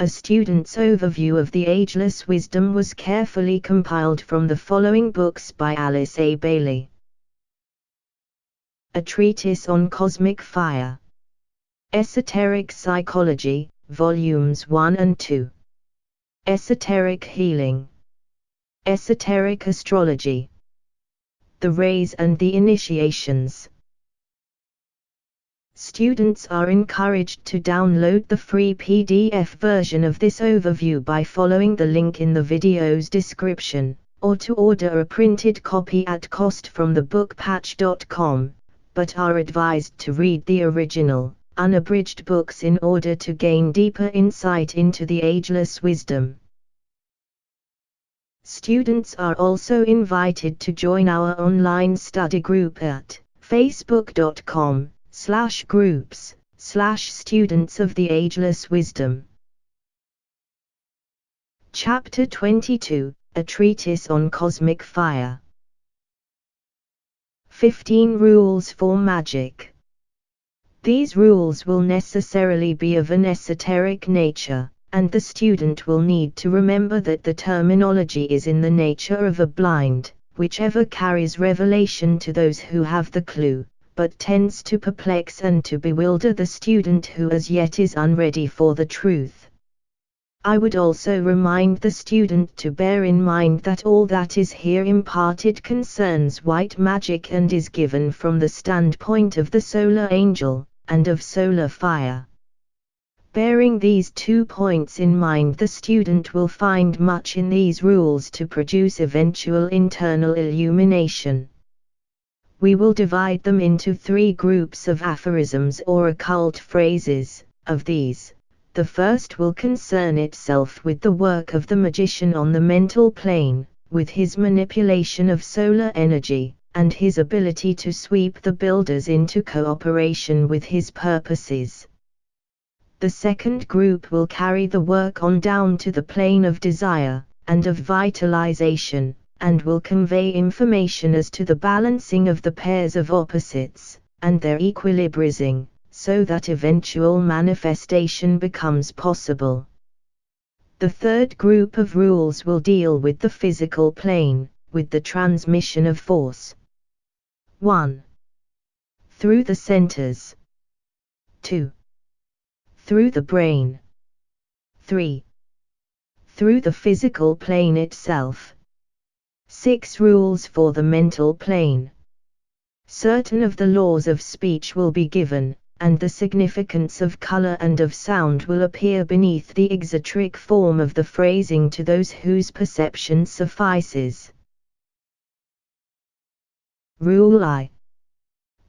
A student's overview of the Ageless wisdom was carefully compiled from the following books by Alice A. Bailey. A Treatise on Cosmic Fire. Esoteric Psychology, Volumes 1 and 2. Esoteric Healing. Esoteric Astrology. The Rays and the Initiations. Students are encouraged to download the free PDF version of this overview by following the link in the video's description, or to order a printed copy at cost from thebookpatch.com, but are advised to read the original, unabridged books in order to gain deeper insight into the ageless wisdom. Students are also invited to join our online study group at facebook.com/groups/students of the ageless wisdom. Chapter 22, A Treatise on Cosmic Fire. 15 Rules for Magic. These rules will necessarily be of an esoteric nature, and the student will need to remember that the terminology is in the nature of a blind, whichever carries revelation to those who have the clue, but tends to perplex and to bewilder the student who as yet is unready for the truth. I would also remind the student to bear in mind that all that is here imparted concerns white magic and is given from the standpoint of the solar angel, and of solar fire. Bearing these 2 points in mind, the student will find much in these rules to produce eventual internal illumination. We will divide them into 3 groups of aphorisms or occult phrases. Of these, the first will concern itself with the work of the magician on the mental plane, with his manipulation of solar energy, and his ability to sweep the builders into cooperation with his purposes. The second group will carry the work on down to the plane of desire, and of vitalization, and will convey information as to the balancing of the pairs of opposites, and their equilibrizing, so that eventual manifestation becomes possible. The third group of rules will deal with the physical plane, with the transmission of force. 1. Through the centers. 2. Through the brain. 3. Through the physical plane itself. 6 Rules for the mental plane. Certain of the laws of speech will be given, and the significance of color and of sound will appear beneath the exoteric form of the phrasing to those whose perception suffices. Rule I.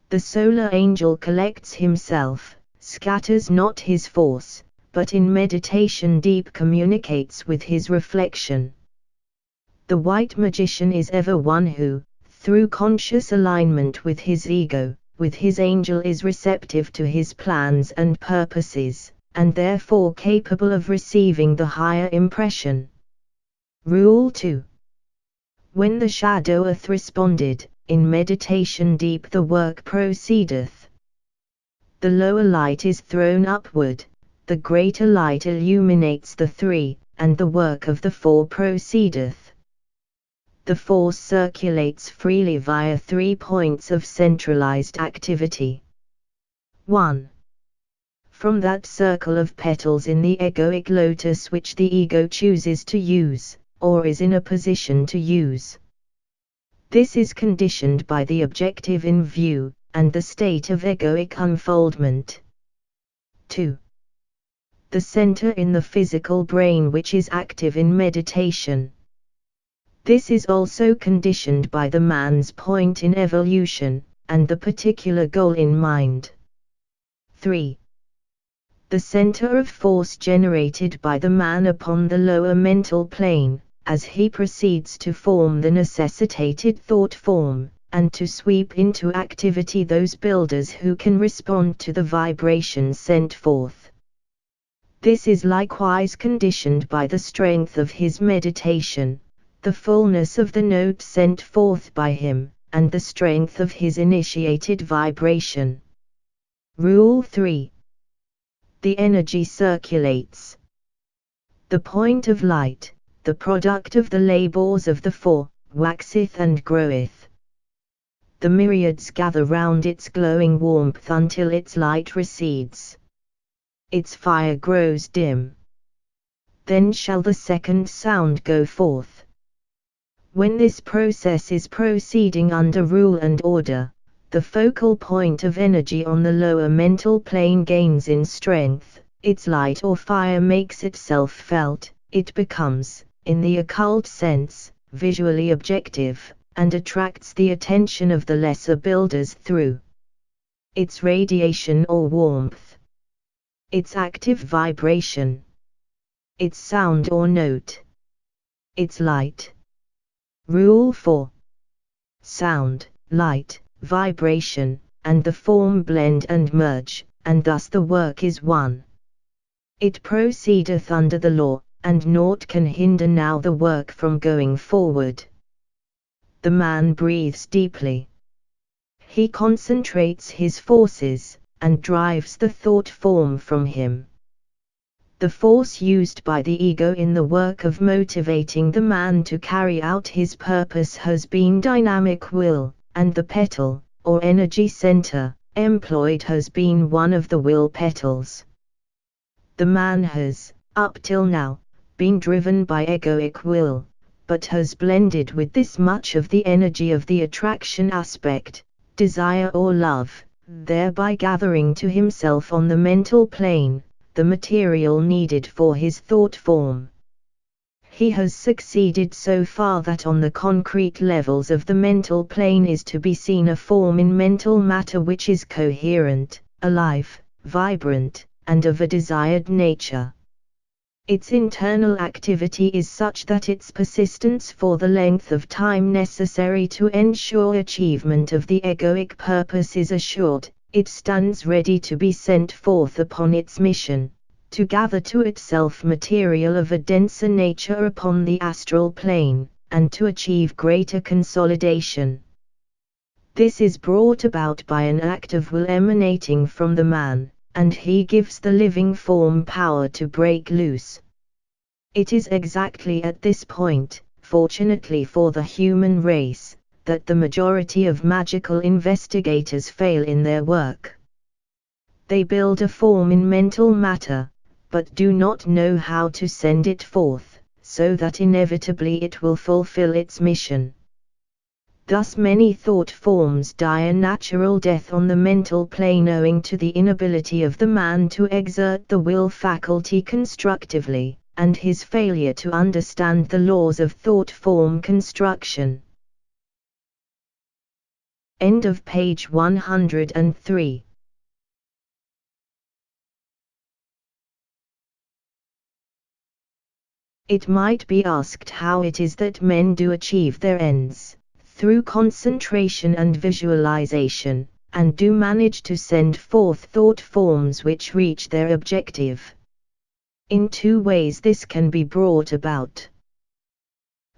The solar angel collects himself, scatters not his force, but in meditation deep communicates with his reflection. The white magician is ever one who, through conscious alignment with his ego, with his angel, is receptive to his plans and purposes, and therefore capable of receiving the higher impression. Rule 2. When the shadow hath responded, in meditation deep the work proceedeth. The lower light is thrown upward, the greater light illuminates the 3, and the work of the 4 proceedeth. The force circulates freely via 3 points of centralized activity. 1. From that circle of petals in the egoic lotus which the ego chooses to use, or is in a position to use. This is conditioned by the objective in view, and the state of egoic unfoldment. 2. The center in the physical brain which is active in meditation. This is also conditioned by the man's point in evolution, and the particular goal in mind. 3. The center of force generated by the man upon the lower mental plane, as he proceeds to form the necessitated thought form, and to sweep into activity those builders who can respond to the vibrations sent forth. This is likewise conditioned by the strength of his meditation, the fullness of the note sent forth by him, and the strength of his initiated vibration. Rule 3. The energy circulates. The point of light, the product of the labours of the four, waxeth and groweth. The myriads gather round its glowing warmth until its light recedes. Its fire grows dim. Then shall the second sound go forth. When this process is proceeding under rule and order, the focal point of energy on the lower mental plane gains in strength, its light or fire makes itself felt, it becomes, in the occult sense, visually objective, and attracts the attention of the lesser builders through its radiation or warmth, its active vibration, its sound or note, its light. Rule 4. Sound, light, vibration, and the form blend and merge, and thus the work is one. It proceedeth under the law, and naught can hinder now the work from going forward. The man breathes deeply. He concentrates his forces, and drives the thought form from him. The force used by the ego in the work of motivating the man to carry out his purpose has been dynamic will, and the petal, or energy center, employed has been one of the will petals. The man has, up till now, been driven by egoic will, but has blended with this much of the energy of the attraction aspect, desire or love, thereby gathering to himself on the mental plane the material needed for his thought form. He has succeeded so far that on the concrete levels of the mental plane is to be seen a form in mental matter which is coherent, alive, vibrant, and of a desired nature. Its internal activity is such that its persistence for the length of time necessary to ensure achievement of the egoic purpose is assured. It stands ready to be sent forth upon its mission, to gather to itself material of a denser nature upon the astral plane, and to achieve greater consolidation. This is brought about by an act of will emanating from the man, and he gives the living form power to break loose. It is exactly at this point, fortunately for the human race, that the majority of magical investigators fail in their work. They build a form in mental matter, but do not know how to send it forth, so that inevitably it will fulfill its mission. Thus many thought forms die a natural death on the mental plane owing to the inability of the man to exert the will faculty constructively, and his failure to understand the laws of thought form construction. End of page 103. It might be asked how it is that men do achieve their ends, through concentration and visualization, and do manage to send forth thought forms which reach their objective. In two ways this can be brought about.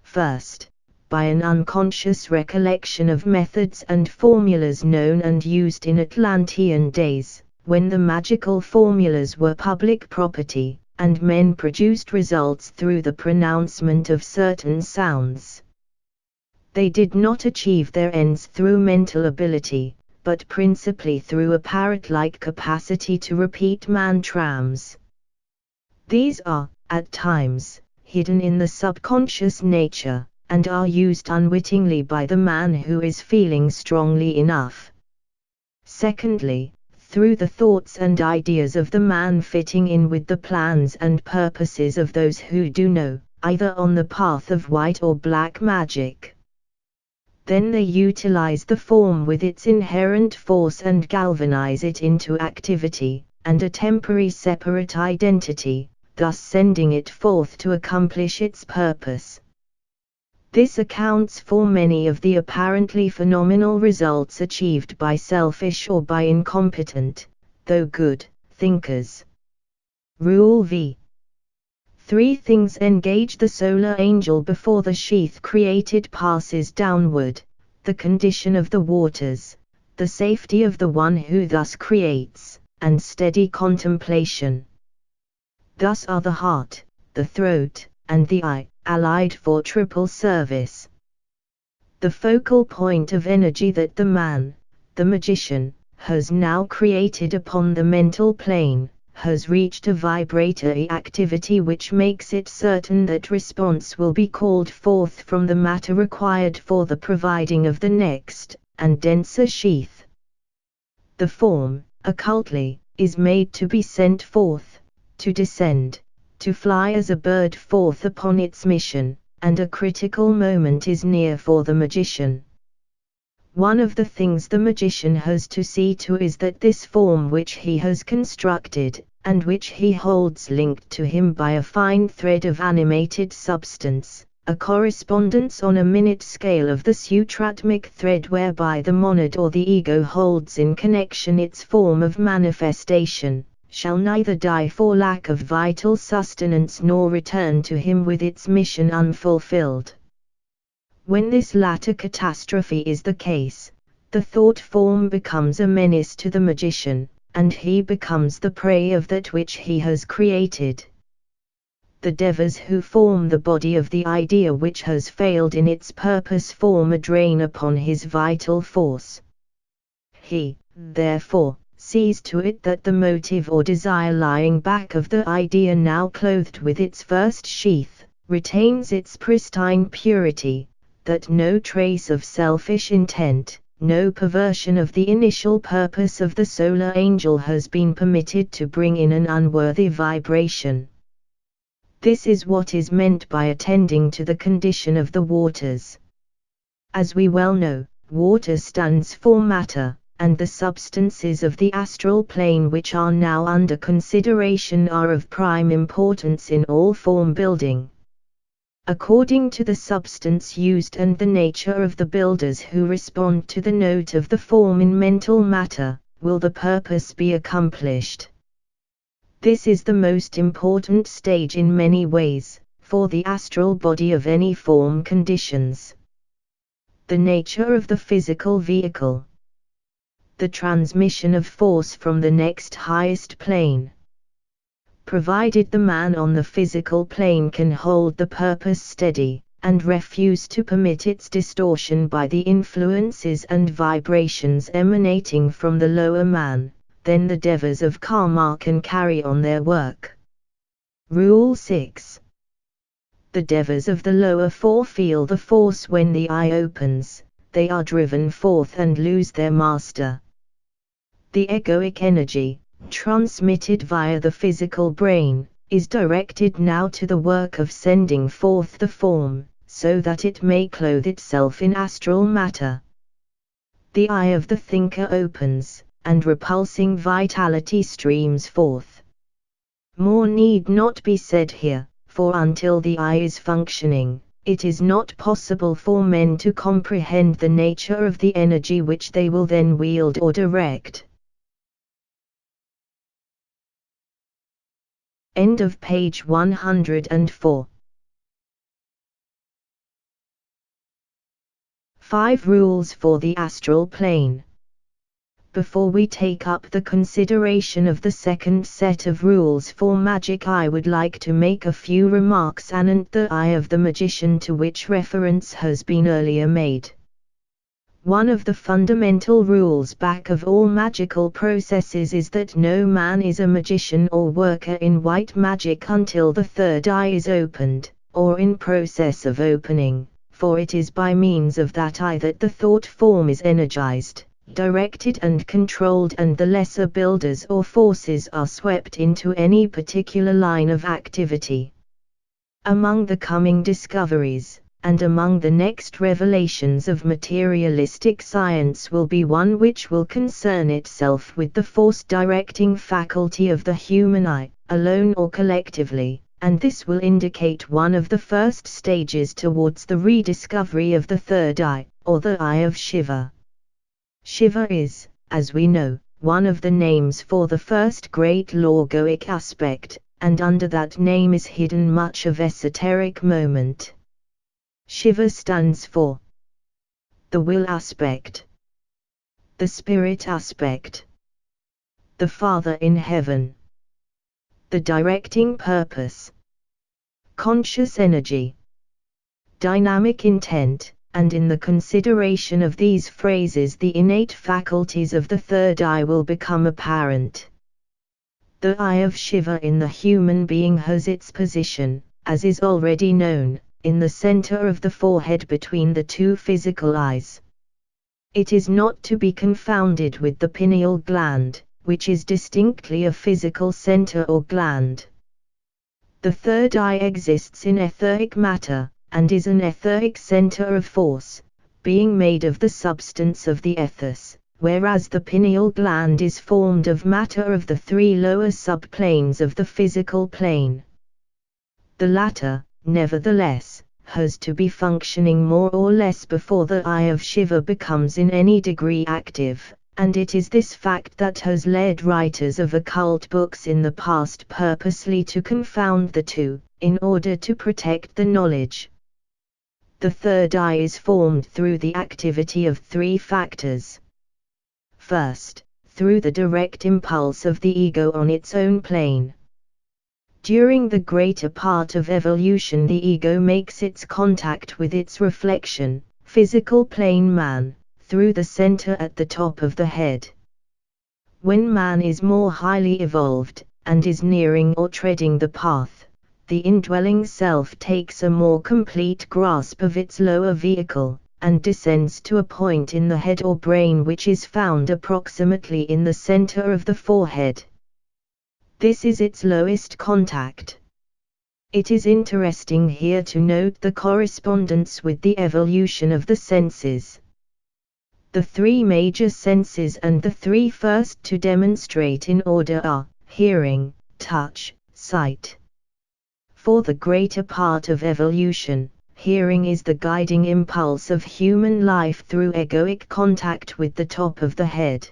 First, by an unconscious recollection of methods and formulas known and used in Atlantean days, when the magical formulas were public property, and men produced results through the pronouncement of certain sounds. They did not achieve their ends through mental ability, but principally through a parrot-like capacity to repeat mantrams. These are, at times, hidden in the subconscious nature, and are used unwittingly by the man who is feeling strongly enough. Secondly, through the thoughts and ideas of the man fitting in with the plans and purposes of those who do know, either on the path of white or black magic. Then they utilize the form with its inherent force and galvanize it into activity, and a temporary separate identity, thus sending it forth to accomplish its purpose. This accounts for many of the apparently phenomenal results achieved by selfish or by incompetent, though good, thinkers. Rule V. 3 things engage the solar angel before the sheath created passes downward: the condition of the waters, the safety of the one who thus creates, and steady contemplation. Thus are the heart, the throat, and the eye, allied for triple service. The focal point of energy that the man, the magician, has now created upon the mental plane, has reached a vibratory activity which makes it certain that response will be called forth from the matter required for the providing of the next, and denser sheath. The form, occultly, is made to be sent forth, to descend, to fly as a bird forth upon its mission, and a critical moment is near for the magician. One of the things the magician has to see to is that this form which he has constructed, and which he holds linked to him by a fine thread of animated substance, a correspondence on a minute scale of the sutratmic thread whereby the monad or the ego holds in connection its form of manifestation, shall neither die for lack of vital sustenance nor return to him with its mission unfulfilled. When this latter catastrophe is the case, the thought form becomes a menace to the magician, and he becomes the prey of that which he has created. The devas who form the body of the idea which has failed in its purpose form a drain upon his vital force. He, therefore, sees to it that the motive or desire lying back of the idea now clothed with its first sheath, retains its pristine purity, that no trace of selfish intent, no perversion of the initial purpose of the solar angel has been permitted to bring in an unworthy vibration. This is what is meant by attending to the condition of the waters. As we well know, water stands for matter, and the substances of the astral plane which are now under consideration are of prime importance in all form building. According to the substance used and the nature of the builders who respond to the note of the form in mental matter, will the purpose be accomplished. This is the most important stage in many ways, for the astral body of any form conditions. The nature of the physical vehicle. The transmission of force from the next highest plane. Provided the man on the physical plane can hold the purpose steady, and refuse to permit its distortion by the influences and vibrations emanating from the lower man, then the devas of karma can carry on their work. Rule 6. The devas of the lower four feel the force when the eye opens, they are driven forth and lose their master. The egoic energy, transmitted via the physical brain, is directed now to the work of sending forth the form, so that it may clothe itself in astral matter. The eye of the thinker opens, and repulsing vitality streams forth. More need not be said here, for until the eye is functioning, it is not possible for men to comprehend the nature of the energy which they will then wield or direct. End of page 104. 5 Rules for the Astral Plane. Before we take up the consideration of the second set of rules for magic, I would like to make a few remarks anent the eye of the magician to which reference has been earlier made. One of the fundamental rules back of all magical processes is that no man is a magician or worker in white magic until the third eye is opened, or in process of opening, for it is by means of that eye that the thought form is energized, directed and controlled, and the lesser builders or forces are swept into any particular line of activity. Among the coming discoveries, and among the next revelations of materialistic science, will be one which will concern itself with the force-directing faculty of the human eye, alone or collectively, and this will indicate one of the first stages towards the rediscovery of the third eye, or the eye of Shiva. Shiva is, as we know, one of the names for the first great logoic aspect, and under that name is hidden much of esoteric moment. Shiva stands for the will aspect, the spirit aspect, the Father in heaven, the directing purpose, conscious energy, dynamic intent, and in the consideration of these phrases the innate faculties of the third eye will become apparent. The eye of Shiva in the human being has its position, as is already known, in the center of the forehead between the two physical eyes. It is not to be confounded with the pineal gland, which is distinctly a physical center or gland. The third eye exists in etheric matter, and is an etheric center of force, being made of the substance of the ethers, whereas the pineal gland is formed of matter of the three lower subplanes of the physical plane. The latter, nevertheless, has to be functioning more or less before the eye of Shiva becomes in any degree active, and it is this fact that has led writers of occult books in the past purposely to confound the two, in order to protect the knowledge. The third eye is formed through the activity of three factors. First, through the direct impulse of the ego on its own plane. During the greater part of evolution the ego makes its contact with its reflection, physical plane man, through the center at the top of the head. When man is more highly evolved, and is nearing or treading the path, the indwelling self takes a more complete grasp of its lower vehicle, and descends to a point in the head or brain which is found approximately in the center of the forehead. This is its lowest contact. It is interesting here to note the correspondence with the evolution of the senses. The three major senses and the three first to demonstrate in order are hearing, touch, sight. For the greater part of evolution, hearing is the guiding impulse of human life through egoic contact with the top of the head.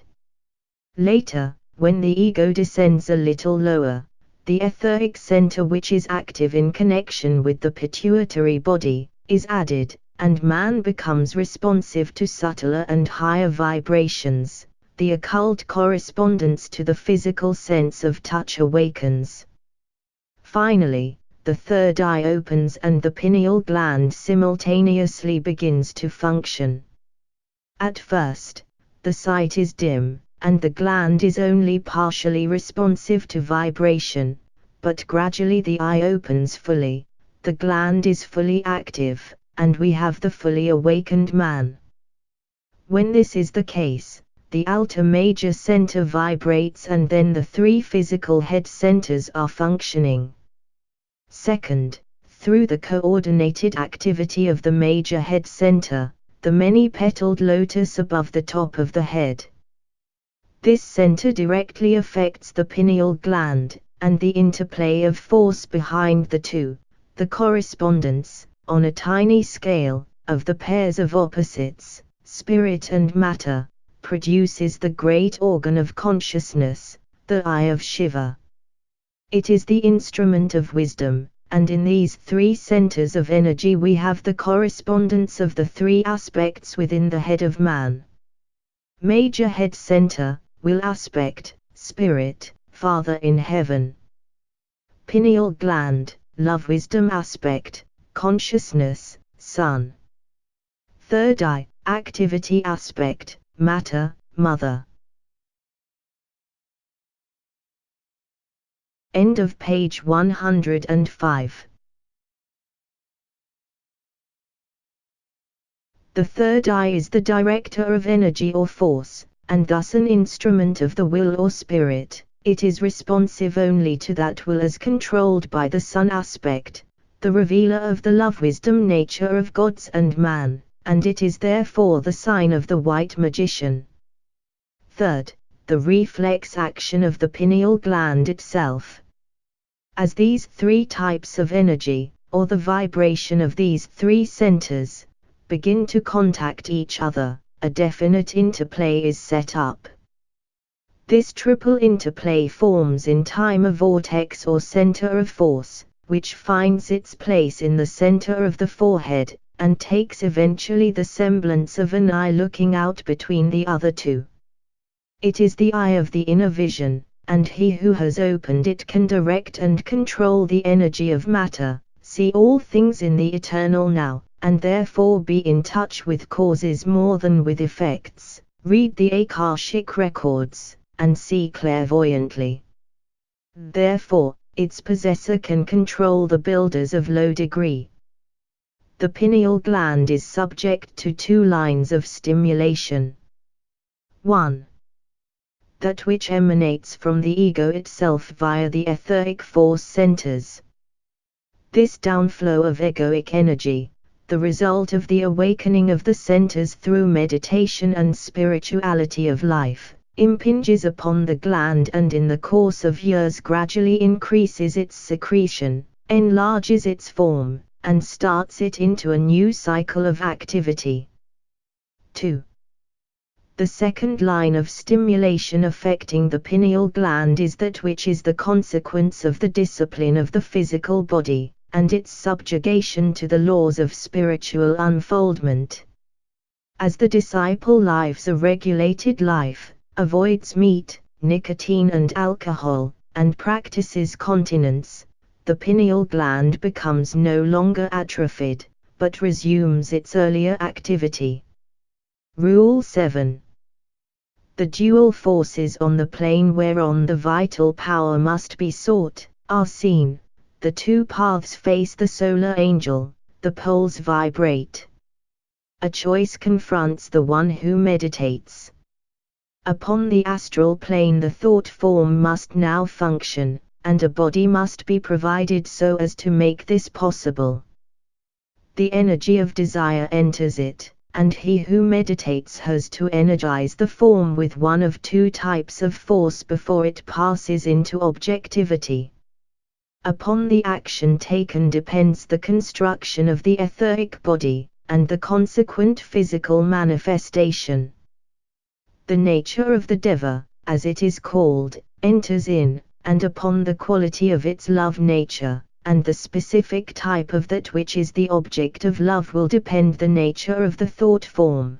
Later, when the ego descends a little lower, the etheric center which is active in connection with the pituitary body, is added, and man becomes responsive to subtler and higher vibrations. The occult correspondence to the physical sense of touch awakens. Finally, the third eye opens and the pineal gland simultaneously begins to function. At first, the sight is dim, and the gland is only partially responsive to vibration, but gradually the eye opens fully, the gland is fully active, and we have the fully awakened man. When this is the case, the outer major center vibrates and then the three physical head centers are functioning. Second, through the coordinated activity of the major head center, the many-petaled lotus above the top of the head. This center directly affects the pineal gland, and the interplay of force behind the two, the correspondence, on a tiny scale, of the pairs of opposites, spirit and matter, produces the great organ of consciousness, the eye of Shiva. It is the instrument of wisdom, and in these three centers of energy we have the correspondence of the three aspects within the head of man. Major head center, will aspect, spirit, Father in heaven. Pineal gland, love wisdom aspect, consciousness, Son. Third eye, activity aspect, matter, Mother. End of page 105. The third eye is the director of energy or force, and thus an instrument of the will or spirit. It is responsive only to that will as controlled by the Son aspect, the revealer of the love-wisdom nature of gods and man, and it is therefore the sign of the white magician. Third, the reflex action of the pineal gland itself. As these three types of energy, or the vibration of these three centers, begin to contact each other, a definite interplay is set up. This triple interplay forms in time a vortex or center of force, which finds its place in the center of the forehead, and takes eventually the semblance of an eye looking out between the other two. It is the eye of the inner vision, and he who has opened it can direct and control the energy of matter, see all things in the eternal now, and therefore be in touch with causes more than with effects, read the Akashic records, and see clairvoyantly. Therefore, its possessor can control the builders of low degree. The pineal gland is subject to two lines of stimulation. 1. That which emanates from the ego itself via the etheric force centers. This downflow of egoic energy, the result of the awakening of the centers through meditation and spirituality of life, impinges upon the gland and in the course of years gradually increases its secretion, enlarges its form, and starts it into a new cycle of activity. 2. The second line of stimulation affecting the pineal gland is that which is the consequence of the discipline of the physical body, and its subjugation to the laws of spiritual unfoldment. As the disciple lives a regulated life, avoids meat, nicotine and alcohol, and practices continence, the pineal gland becomes no longer atrophied, but resumes its earlier activity. Rule 7. The dual forces on the plane whereon the vital power must be sought, are seen. The two paths face the solar angel, the poles vibrate. A choice confronts the one who meditates. Upon the astral plane the thought form must now function, and a body must be provided so as to make this possible. The energy of desire enters it, and he who meditates has to energize the form with one of two types of force before it passes into objectivity. Upon the action taken depends the construction of the etheric body, and the consequent physical manifestation. The nature of the deva, as it is called, enters in, and upon the quality of its love nature, and the specific type of that which is the object of love will depend the nature of the thought form.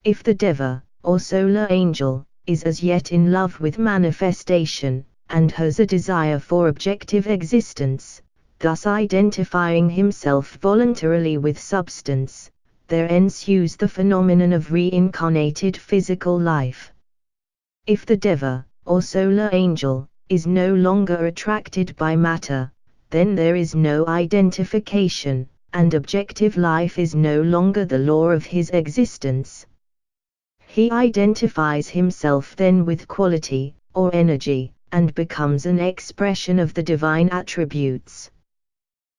If the deva, or solar angel, is as yet in love with manifestation, and has a desire for objective existence, thus identifying himself voluntarily with substance, there ensues the phenomenon of reincarnated physical life. If the deva, or solar angel, is no longer attracted by matter, then there is no identification, and objective life is no longer the law of his existence. He identifies himself then with quality, or energy, and becomes an expression of the divine attributes.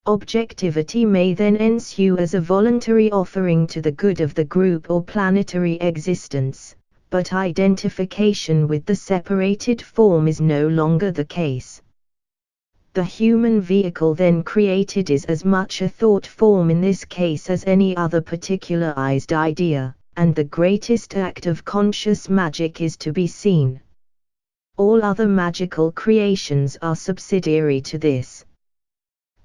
Objectivity may then ensue as a voluntary offering to the good of the group or planetary existence, but identification with the separated form is no longer the case. The human vehicle then created is as much a thought form in this case as any other particularized idea, and the greatest act of conscious magic is to be seen. All other magical creations are subsidiary to this.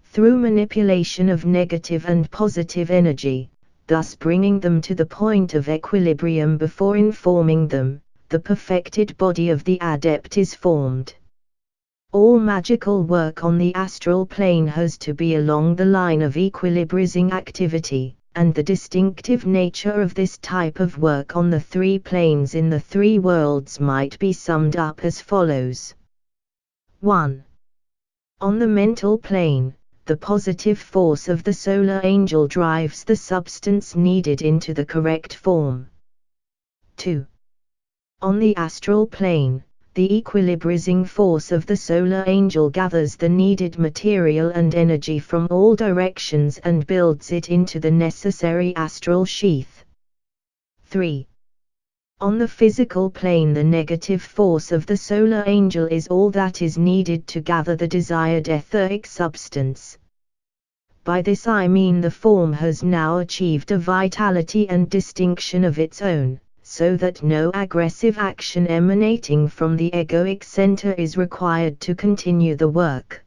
Through manipulation of negative and positive energy, thus bringing them to the point of equilibrium before informing them, the perfected body of the adept is formed. All magical work on the astral plane has to be along the line of equilibrizing activity, and the distinctive nature of this type of work on the three planes in the three worlds might be summed up as follows. 1. On the mental plane, the positive force of the solar angel drives the substance needed into the correct form. 2. On the astral plane, the equilibrizing force of the solar angel gathers the needed material and energy from all directions and builds it into the necessary astral sheath. 3. On the physical plane, the negative force of the solar angel is all that is needed to gather the desired etheric substance. By this I mean the form has now achieved a vitality and distinction of its own, so that no aggressive action emanating from the egoic center is required to continue the work.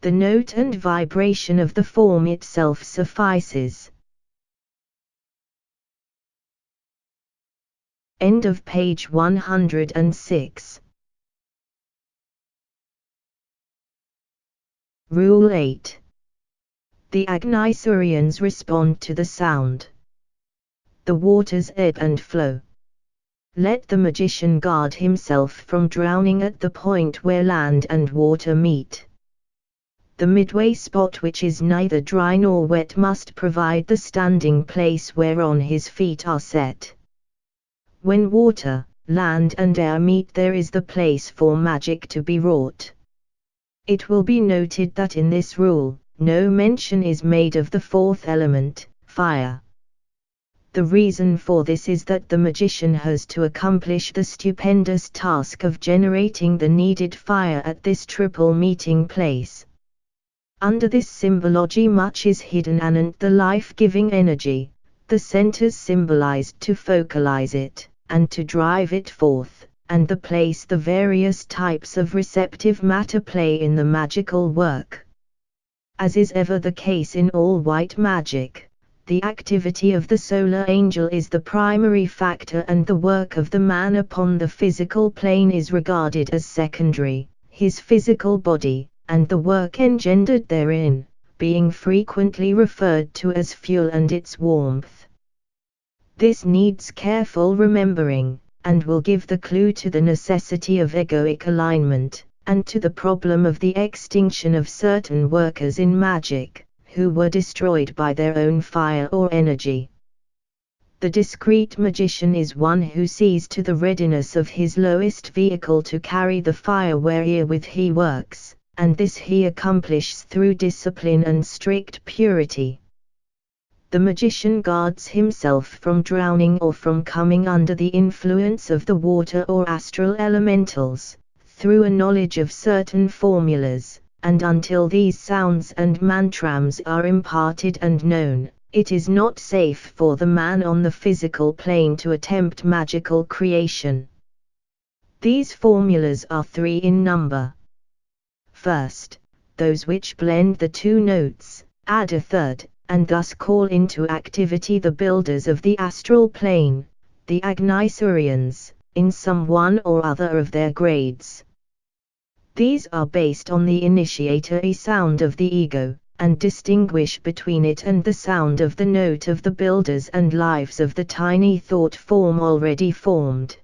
The note and vibration of the form itself suffices. End of page 106. Rule 8. The Agnisurians respond to the sound. The waters ebb and flow. Let the magician guard himself from drowning at the point where land and water meet. The midway spot, which is neither dry nor wet, must provide the standing place whereon his feet are set. When water, land and air meet, there is the place for magic to be wrought. It will be noted that in this rule, no mention is made of the fourth element, fire. The reason for this is that the magician has to accomplish the stupendous task of generating the needed fire at this triple meeting place. Under this symbology much is hidden, and the life-giving energy, the centers symbolized to focalize it, and to drive it forth, and the place the various types of receptive matter play in the magical work. As is ever the case in all white magic, the activity of the solar angel is the primary factor, and the work of the man upon the physical plane is regarded as secondary, his physical body, and the work engendered therein, being frequently referred to as fuel and its warmth. This needs careful remembering, and will give the clue to the necessity of egoic alignment, and to the problem of the extinction of certain workers in magic, who were destroyed by their own fire or energy. The discreet magician is one who sees to the readiness of his lowest vehicle to carry the fire wherewith he works, and this he accomplishes through discipline and strict purity. The magician guards himself from drowning or from coming under the influence of the water or astral elementals, through a knowledge of certain formulas, and until these sounds and mantrams are imparted and known, it is not safe for the man on the physical plane to attempt magical creation. These formulas are 3 in number. First, those which blend the 2 notes, add a third, and thus call into activity the builders of the astral plane, the Agnisurians, in some one or other of their grades. These are based on the initiatory sound of the ego, and distinguish between it and the sound of the note of the builders and lives of the tiny thought form already formed.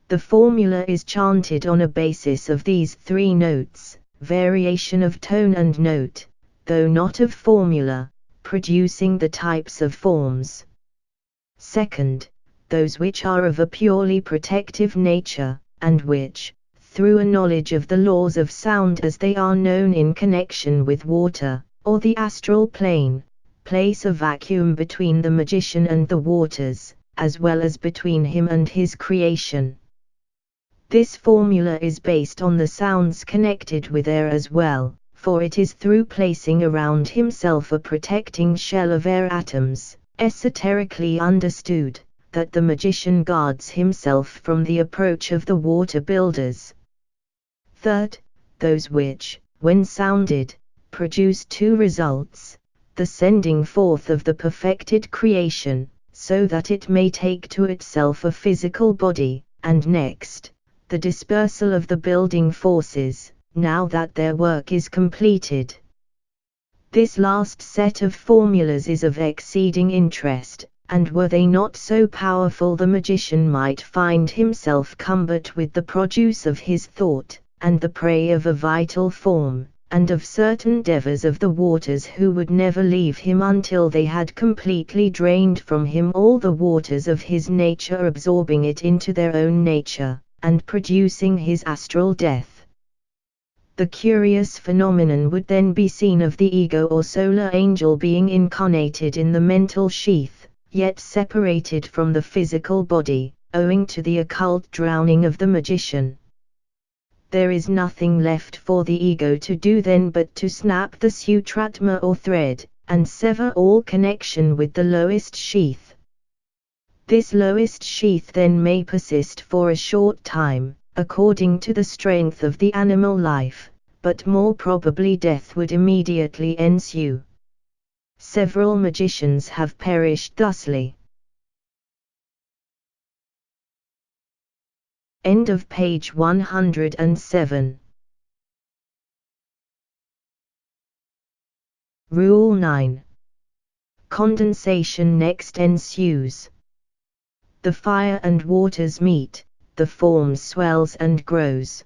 The formula is chanted on a basis of these 3 notes, variation of tone and note, though not of formula, producing the types of forms. Second, those which are of a purely protective nature, and which, through a knowledge of the laws of sound as they are known in connection with water, or the astral plane, place a vacuum between the magician and the waters, as well as between him and his creation. This formula is based on the sounds connected with air as well, for it is through placing around himself a protecting shell of air atoms, esoterically understood, that the magician guards himself from the approach of the water builders. Third, those which, when sounded, produce 2 results: the sending forth of the perfected creation, so that it may take to itself a physical body, and next, the dispersal of the building forces, now that their work is completed. This last set of formulas is of exceeding interest, and were they not so powerful, the magician might find himself cumbered with the produce of his thought, and the prey of a vital form, and of certain devas of the waters who would never leave him until they had completely drained from him all the waters of his nature, absorbing it into their own nature, and producing his astral death. The curious phenomenon would then be seen of the ego or solar angel being incarnated in the mental sheath, yet separated from the physical body, owing to the occult drowning of the magician. There is nothing left for the ego to do then but to snap the sutratma or thread, and sever all connection with the lowest sheath. This lowest sheath then may persist for a short time, according to the strength of the animal life, but more probably death would immediately ensue. Several magicians have perished thusly. End of page 107. Rule 9. Condensation next ensues. The fire and waters meet, the form swells and grows.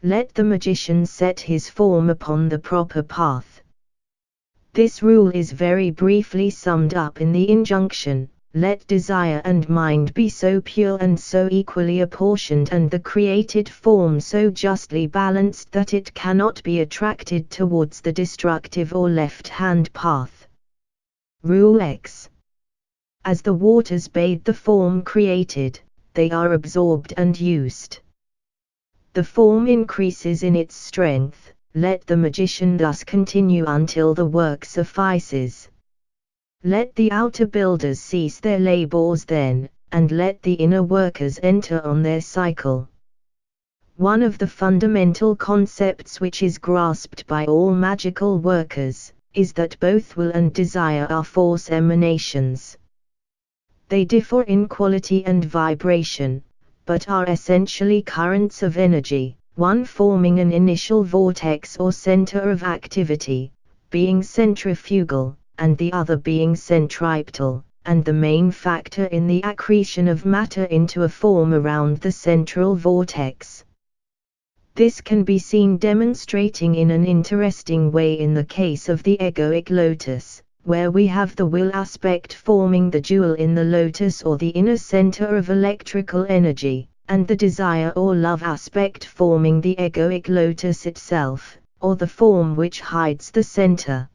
Let the magician set his form upon the proper path. This rule is very briefly summed up in the injunction, let desire and mind be so pure and so equally apportioned and the created form so justly balanced that it cannot be attracted towards the destructive or left-hand path. Rule X. As the waters bathe the form created, they are absorbed and used. The form increases in its strength, let the magician thus continue until the work suffices. Let the outer builders cease their labors then, and let the inner workers enter on their cycle. One of the fundamental concepts which is grasped by all magical workers, is that both will and desire are force emanations. They differ in quality and vibration, but are essentially currents of energy, one forming an initial vortex or center of activity, being centrifugal, and the other being centripetal, and the main factor in the accretion of matter into a form around the central vortex. This can be seen demonstrating in an interesting way in the case of the egoic lotus, where we have the will aspect forming the jewel in the lotus or the inner center of electrical energy, and the desire or love aspect forming the egoic lotus itself, or the form which hides the center.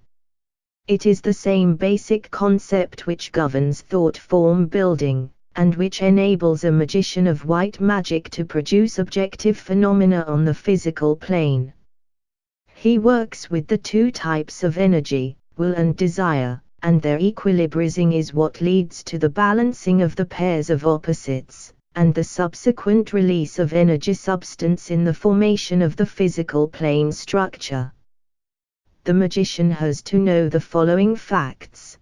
It is the same basic concept which governs thought form building, and which enables a magician of white magic to produce objective phenomena on the physical plane. He works with the two types of energy, will and desire, and their equilibrizing is what leads to the balancing of the pairs of opposites, and the subsequent release of energy substance in the formation of the physical plane structure. The magician has to know the following facts.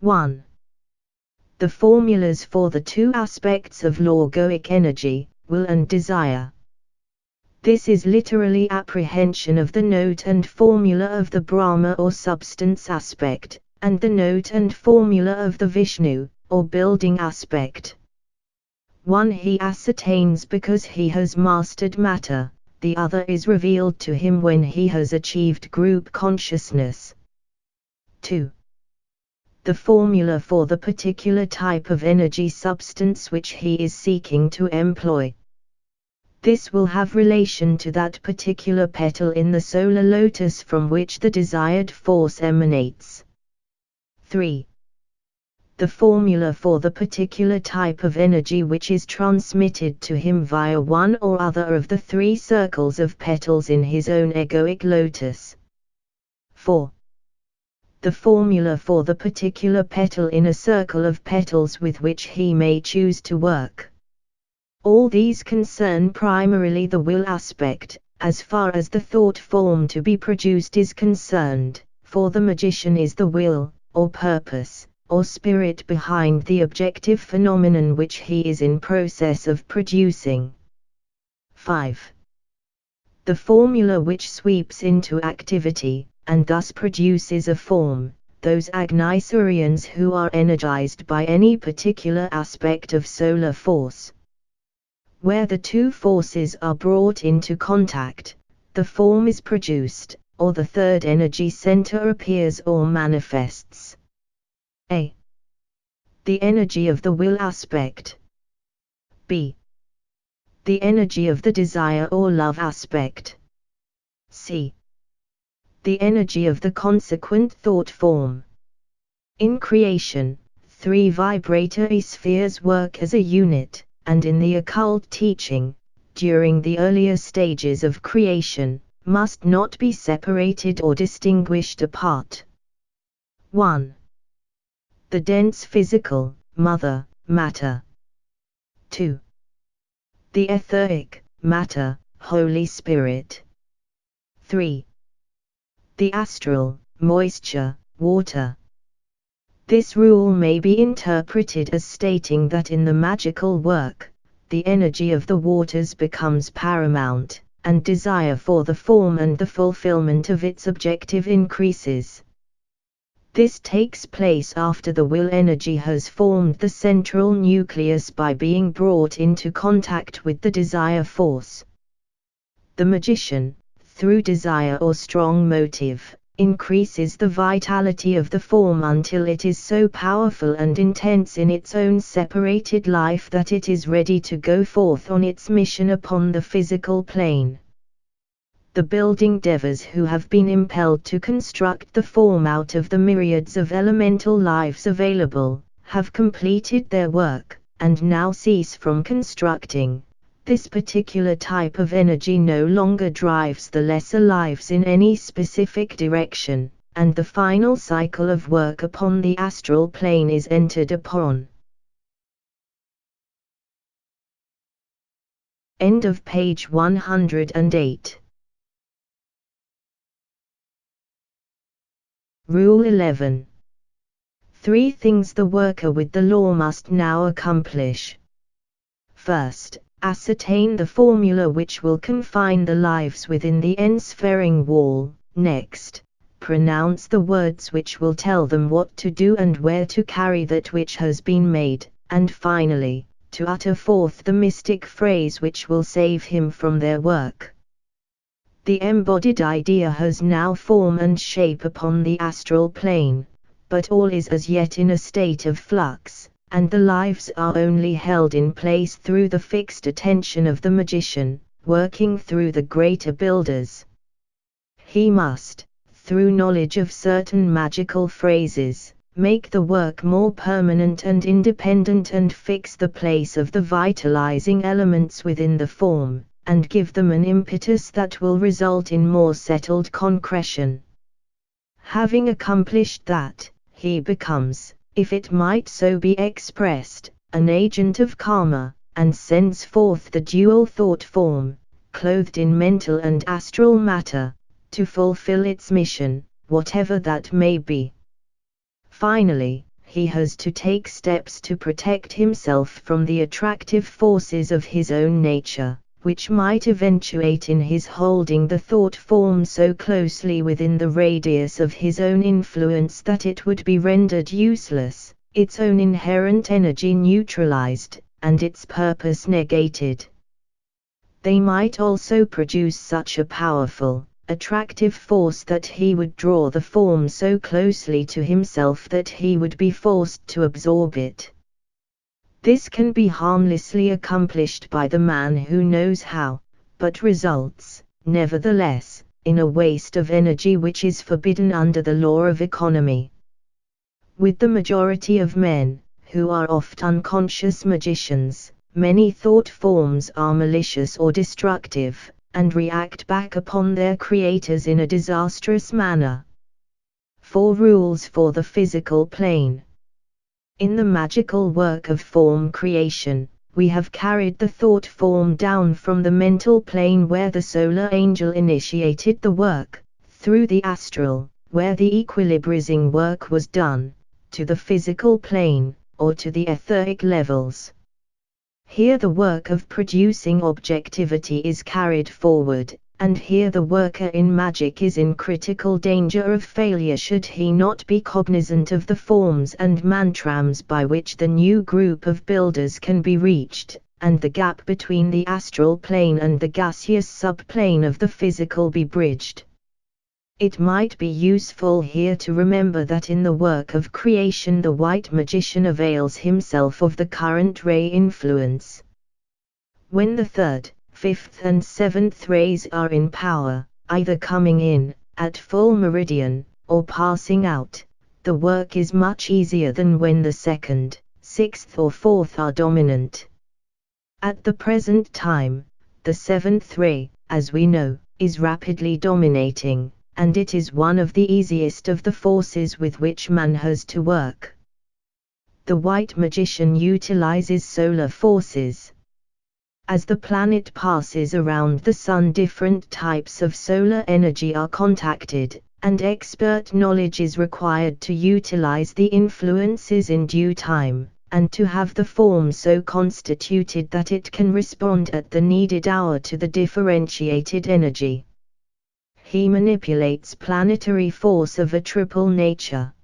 1. The formulas for the two aspects of logoic energy, will and desire. This is literally apprehension of the note and formula of the Brahma or substance aspect, and the note and formula of the Vishnu, or building aspect. One he ascertains because he has mastered matter, the other is revealed to him when he has achieved group consciousness. 2. The formula for the particular type of energy substance which he is seeking to employ. This will have relation to that particular petal in the solar lotus from which the desired force emanates. 3. The formula for the particular type of energy which is transmitted to him via one or other of the three circles of petals in his own egoic lotus. 4. The formula for the particular petal in a circle of petals with which he may choose to work. All these concern primarily the will aspect, as far as the thought form to be produced is concerned, for the magician is the will, or purpose, or spirit behind the objective phenomenon which he is in process of producing. 5. The formula which sweeps into activity, and thus produces a form, those Agnisurians who are energized by any particular aspect of solar force. Where the two forces are brought into contact, the form is produced, or the third energy center appears or manifests. A. The energy of the will aspect. B. The energy of the desire or love aspect. C. The energy of the consequent thought form. In creation, three vibratory spheres work as a unit, and in the occult teaching, during the earlier stages of creation, must not be separated or distinguished apart. 1. The dense physical, mother, matter. 2. The etheric, matter, Holy Spirit. 3. The astral, moisture, water. This rule may be interpreted as stating that in the magical work, the energy of the waters becomes paramount, and desire for the form and the fulfillment of its objective increases. This takes place after the will energy has formed the central nucleus by being brought into contact with the desire force. The magician, through desire or strong motive, increases the vitality of the form until it is so powerful and intense in its own separated life that it is ready to go forth on its mission upon the physical plane. The building devas who have been impelled to construct the form out of the myriads of elemental lives available, have completed their work, and now cease from constructing. This particular type of energy no longer drives the lesser lives in any specific direction, and the final cycle of work upon the astral plane is entered upon. End of page 108. Rule 11. 3 things the worker with the law must now accomplish. First, ascertain the formula which will confine the lives within the ensphering wall. Next, pronounce the words which will tell them what to do and where to carry that which has been made, and finally, to utter forth the mystic phrase which will save him from their work. The embodied idea has now form and shape upon the astral plane, but all is as yet in a state of flux, and the lives are only held in place through the fixed attention of the magician, working through the greater builders. He must, through knowledge of certain magical phrases, make the work more permanent and independent and fix the place of the vitalizing elements within the form, and give them an impetus that will result in more settled concretion. Having accomplished that, he becomes, if it might so be expressed, an agent of karma, and sends forth the dual thought form, clothed in mental and astral matter, to fulfill its mission, whatever that may be. Finally, he has to take steps to protect himself from the attractive forces of his own nature, which might eventuate in his holding the thought form so closely within the radius of his own influence that it would be rendered useless, its own inherent energy neutralized, and its purpose negated. They might also produce such a powerful, attractive force that he would draw the form so closely to himself that he would be forced to absorb it. This can be harmlessly accomplished by the man who knows how, but results, nevertheless, in a waste of energy which is forbidden under the law of economy. With the majority of men, who are oft unconscious magicians, many thought forms are malicious or destructive, and react back upon their creators in a disastrous manner. 4 rules for the physical plane. In the magical work of form creation, we have carried the thought form down from the mental plane where the solar angel initiated the work, through the astral, where the equilibrizing work was done, to the physical plane, or to the etheric levels. Here the work of producing objectivity is carried forward, and here the worker in magic is in critical danger of failure should he not be cognizant of the forms and mantrams by which the new group of builders can be reached, and the gap between the astral plane and the gaseous subplane of the physical be bridged. It might be useful here to remember that in the work of creation the white magician avails himself of the current ray influence. When the 3rd, 5th and 7th rays are in power, either coming in, at full meridian, or passing out, the work is much easier than when the 2nd, 6th or 4th are dominant. At the present time, the 7th ray, as we know, is rapidly dominating, and it is one of the easiest of the forces with which man has to work. The white magician utilizes solar forces. As the planet passes around the sun, different types of solar energy are contacted, and expert knowledge is required to utilize the influences in due time, and to have the form so constituted that it can respond at the needed hour to the differentiated energy. He manipulates planetary force of a triple nature.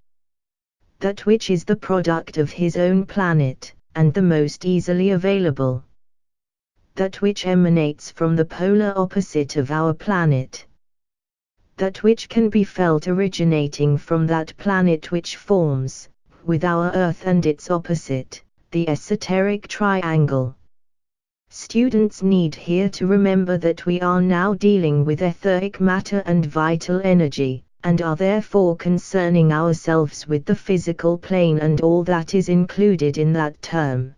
That which is the product of his own planet, and the most easily available. That which emanates from the polar opposite of our planet. That which can be felt originating from that planet which forms, with our Earth and its opposite, the esoteric triangle. Students need here to remember that we are now dealing with etheric matter and vital energy, and are therefore concerning ourselves with the physical plane and all that is included in that term.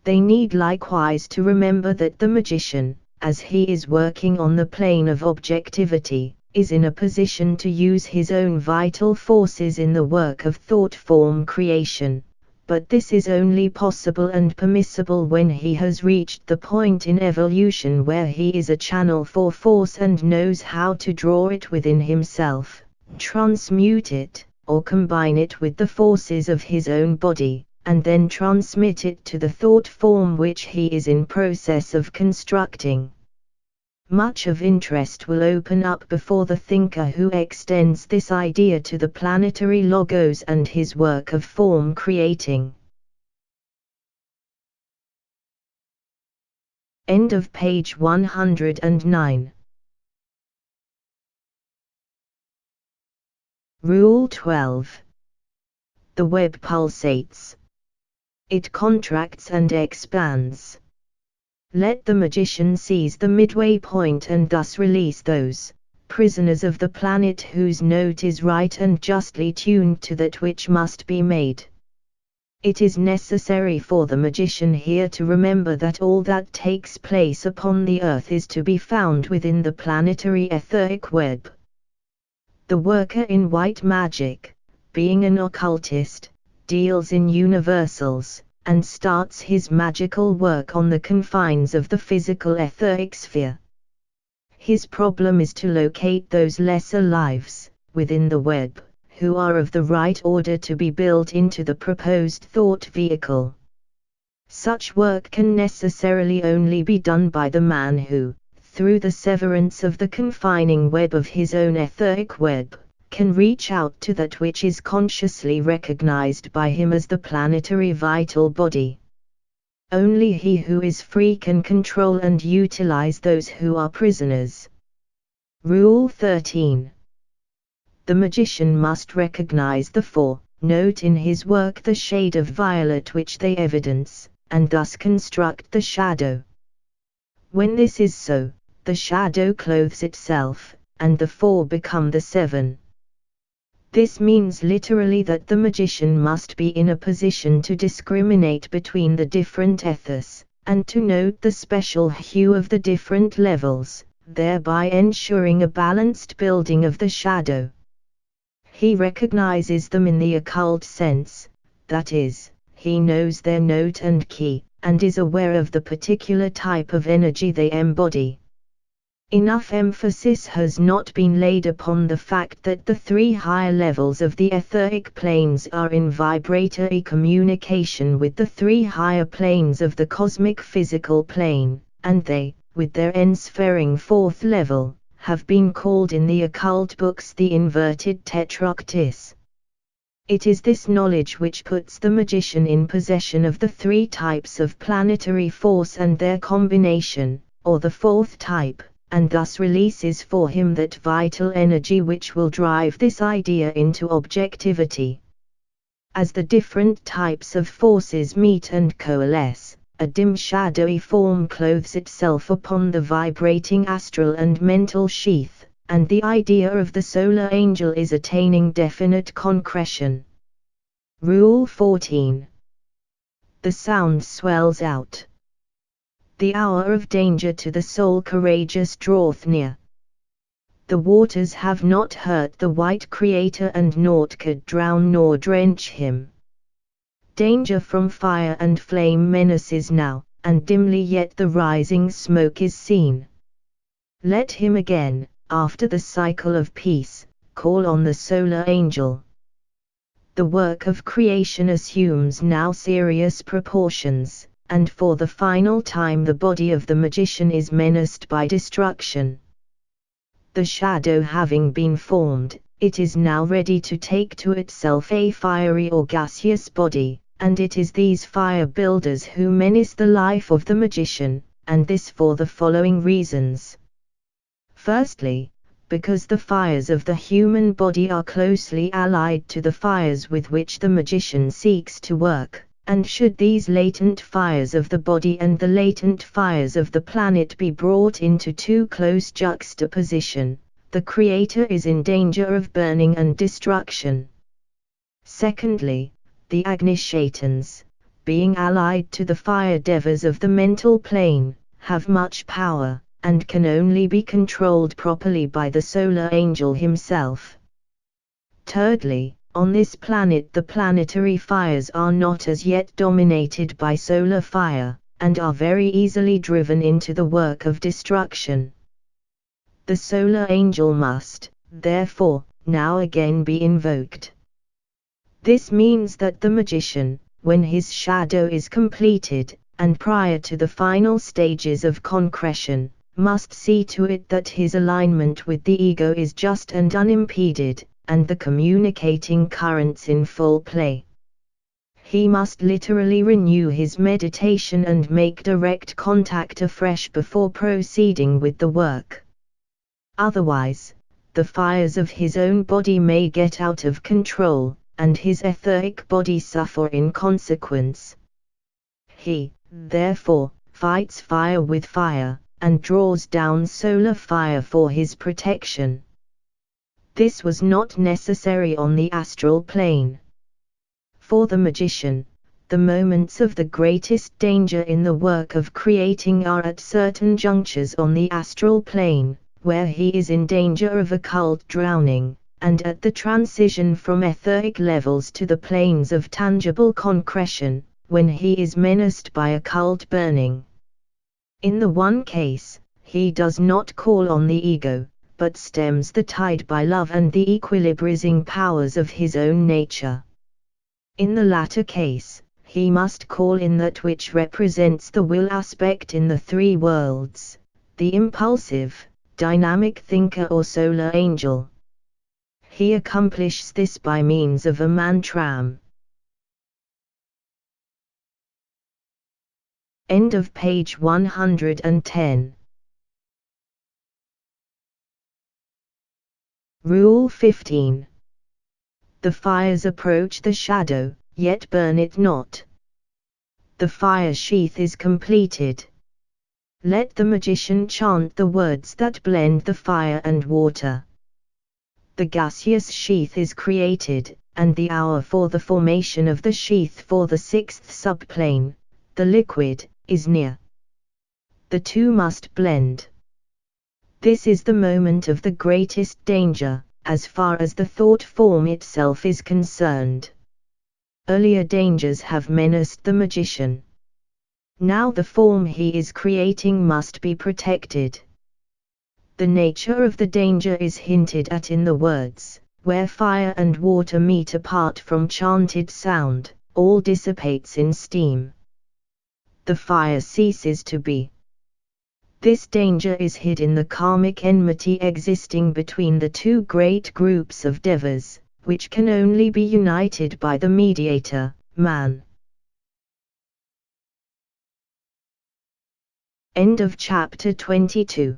They need likewise to remember that the magician, as he is working on the plane of objectivity, is in a position to use his own vital forces in the work of thought form creation, but this is only possible and permissible when he has reached the point in evolution where he is a channel for force and knows how to draw it within himself, transmute it, or combine it with the forces of his own body, and then transmit it to the thought form which he is in process of constructing. Much of interest will open up before the thinker who extends this idea to the planetary logos and his work of form creating. End of page 109. Rule 12. The web pulsates. It contracts and expands. Let the magician seize the midway point and thus release those prisoners of the planet whose note is right and justly tuned to that which must be made. It is necessary for the magician here to remember that all that takes place upon the earth is to be found within the planetary etheric web. The worker in white magic, being an occultist, deals in universals, and starts his magical work on the confines of the physical etheric sphere. His problem is to locate those lesser lives, within the web, who are of the right order to be built into the proposed thought vehicle. Such work can necessarily only be done by the man who, through the severance of the confining web of his own etheric web, can reach out to that which is consciously recognized by him as the planetary vital body. Only he who is free can control and utilize those who are prisoners. Rule 13. The magician must recognize the note in his work the shade of violet which they evidence, and thus construct the shadow. When this is so, the shadow clothes itself, and the become the 7. This means literally that the magician must be in a position to discriminate between the different ethers, and to note the special hue of the different levels, thereby ensuring a balanced building of the shadow. He recognizes them in the occult sense, that is, he knows their note and key, and is aware of the particular type of energy they embody. Enough emphasis has not been laid upon the fact that the 3 higher levels of the etheric planes are in vibratory communication with the 3 higher planes of the cosmic physical plane, and they, with their ensphering 4th level, have been called in the occult books the inverted tetractys. It is this knowledge which puts the magician in possession of the 3 types of planetary force and their combination, or the 4th type, and thus releases for him that vital energy which will drive this idea into objectivity. As the different types of forces meet and coalesce, a dim shadowy form clothes itself upon the vibrating astral and mental sheath, and the idea of the solar angel is attaining definite concretion. Rule 14. The sound swells out. The hour of danger to the soul courageous draweth near. The waters have not hurt the white creator and naught could drown nor drench him. Danger from fire and flame menaces now, and dimly yet the rising smoke is seen. Let him again, after the cycle of peace, call on the solar angel. The work of creation assumes now serious proportions, and for the final time the body of the magician is menaced by destruction. The shadow having been formed, it is now ready to take to itself a fiery or gaseous body, and it is these fire builders who menace the life of the magician, and this for the following reasons. Firstly, because the fires of the human body are closely allied to the fires with which the magician seeks to work, and should these latent fires of the body and the latent fires of the planet be brought into too close juxtaposition, the creator is in danger of burning and destruction. Secondly, the Agnishatans, being allied to the fire devas of the mental plane, have much power, and can only be controlled properly by the solar angel himself. Thirdly, on this planet the planetary fires are not as yet dominated by solar fire, and are very easily driven into the work of destruction. The solar angel must, therefore, now again be invoked. This means that the magician, when his shadow is completed, and prior to the final stages of concretion, must see to it that his alignment with the ego is just and unimpeded, and the communicating currents in full play. He must literally renew his meditation and make direct contact afresh before proceeding with the work. Otherwise, the fires of his own body may get out of control, and his etheric body suffer in consequence. He, therefore, fights fire with fire, and draws down solar fire for his protection. This was not necessary on the astral plane. For the magician, the moments of the greatest danger in the work of creating are at certain junctures on the astral plane, where he is in danger of occult drowning, and at the transition from etheric levels to the planes of tangible concretion, when he is menaced by occult burning. In the one case, he does not call on the ego, but stems the tide by love and the equilibrizing powers of his own nature. In the latter case, he must call in that which represents the will aspect in the three worlds, the impulsive, dynamic thinker or solar angel. He accomplishes this by means of a mantram. End of page 110. Rule 15. The fires approach the shadow, yet burn it not. The fire sheath is completed. Let the magician chant the words that blend the fire and water. The gaseous sheath is created, and the hour for the formation of the sheath for the sixth subplane, the liquid, is near. The two must blend. This is the moment of the greatest danger, as far as the thought form itself is concerned. Earlier dangers have menaced the magician. Now the form he is creating must be protected. The nature of the danger is hinted at in the words, where fire and water meet apart from chanted sound, all dissipates in steam. The fire ceases to be. This danger is hid in the karmic enmity existing between the two great groups of devas, which can only be united by the mediator, man. End of chapter 22.